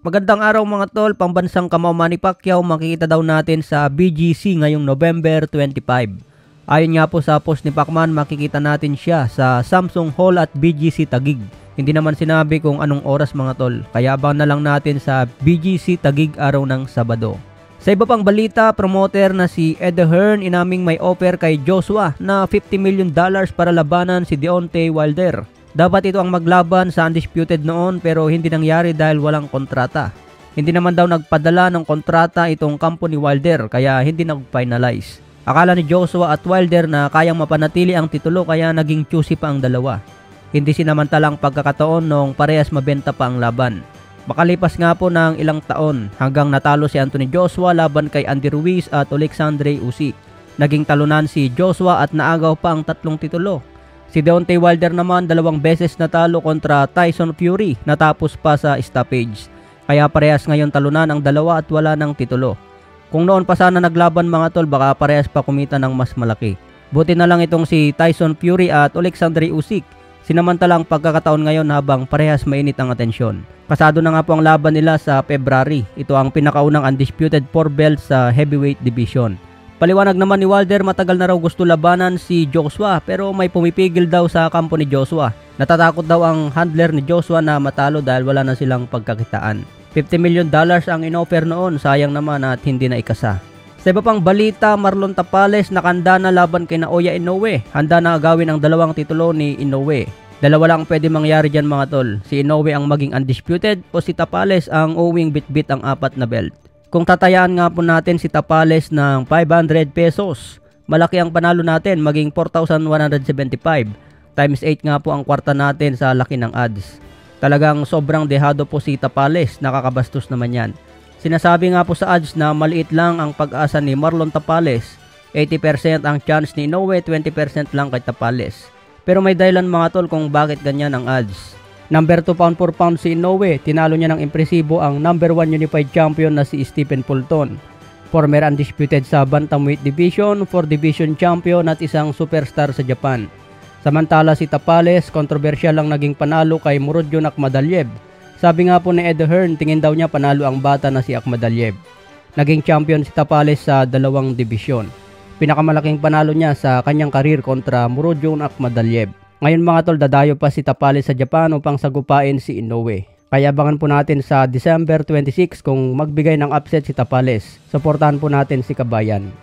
Magandang araw mga tol, pambansang kamao Manny Pacquiao makikita daw natin sa BGC ngayong November 25. Ayon nga po sa post ni Pacman, makikita natin siya sa Samsung Hall at BGC Taguig. Hindi naman sinabi kung anong oras mga tol, kaya abangan na lang natin sa BGC Taguig araw ng Sabado. Sa iba pang balita, promoter na si Eddie Hearn inaming may offer kay Joshua na $50 million para labanan si Deontay Wilder. Dapat ito ang maglaban sa undisputed noon pero hindi nangyari dahil walang kontrata. Hindi naman daw nagpadala ng kontrata itong kampo ni Wilder kaya hindi nag-finalize. Akala ni Joshua at Wilder na kayang mapanatili ang titulo kaya naging choosy pa ang dalawa. Hindi sinamantalang pagkakataon nung parehas mabenta pa ang laban. Makalipas nga po ng ilang taon hanggang natalo si Anthony Joshua laban kay Andy Ruiz at Alexandre Usyk. Naging talunan si Joshua at naagaw pa ang 3 titulo. Si Deontay Wilder naman 2 beses natalo kontra Tyson Fury natapos pa sa stoppage. Kaya parehas ngayon talunan ang dalawa at wala ng titulo. Kung noon pa sana naglaban mga tol, baka parehas pa kumita ng mas malaki. Buti na lang itong si Tyson Fury at Alexandre Usyk. Sinamantalang pagkakataon ngayon habang parehas mainit ang atensyon. Pasado na nga po ang laban nila sa February. Ito ang pinakaunang undisputed 4 belts sa heavyweight division. Paliwanag naman ni Wilder, matagal na raw gusto labanan si Joshua pero may pumipigil daw sa kampo ni Joshua. Natatakot daw ang handler ni Joshua na matalo dahil wala na silang pagkakitaan. $50 million ang inoffer noon, sayang naman at hindi na ikasa. Sa iba pang balita, Marlon Tapales nakanda na laban kay Naoya Inoue. Handa na agawin ang 2 titulo ni Inoue. Dalawa lang pwede mangyari dyan mga tol. Si Inoue ang maging undisputed o si Tapales ang uwing bitbit ang 4 na belt. Kung tatayaan nga po natin si Tapales ng 500 pesos, malaki ang panalo natin, maging 4,175. Times 8 nga po ang kwarta natin sa laki ng odds. Talagang sobrang dehado po si Tapales, nakakabastos naman yan. Sinasabi nga po sa odds na maliit lang ang pag-asa ni Marlon Tapales. 80% ang chance ni Inoue, 20% lang kay Tapales. Pero may dahilan mga tol kung bakit ganyan ang odds. Number 2 pound for pound si Inoue, tinalo niya ng impresibo ang number 1 unified champion na si Stephen Fulton. Former undisputed sa bantamweight division, 4 division champion at isang superstar sa Japan. Samantala si Tapales, kontrobersyal lang naging panalo kay Murodjon Akhmadaliev. Sabi nga po ni Eddie Hearn, tingin daw niya panalo ang bata na si Akhmadaliev. Naging champion si Tapales sa 2 dibisyon. Pinakamalaking panalo niya sa kanyang karir kontra Murodjon Akhmadaliev. Ngayon mga tol, dadayo pa si Tapales sa Japan upang sagupain si Inoue. Kaya abangan po natin sa December 26 kung magbigay ng upset si Tapales. Suportahan po natin si Kabayan.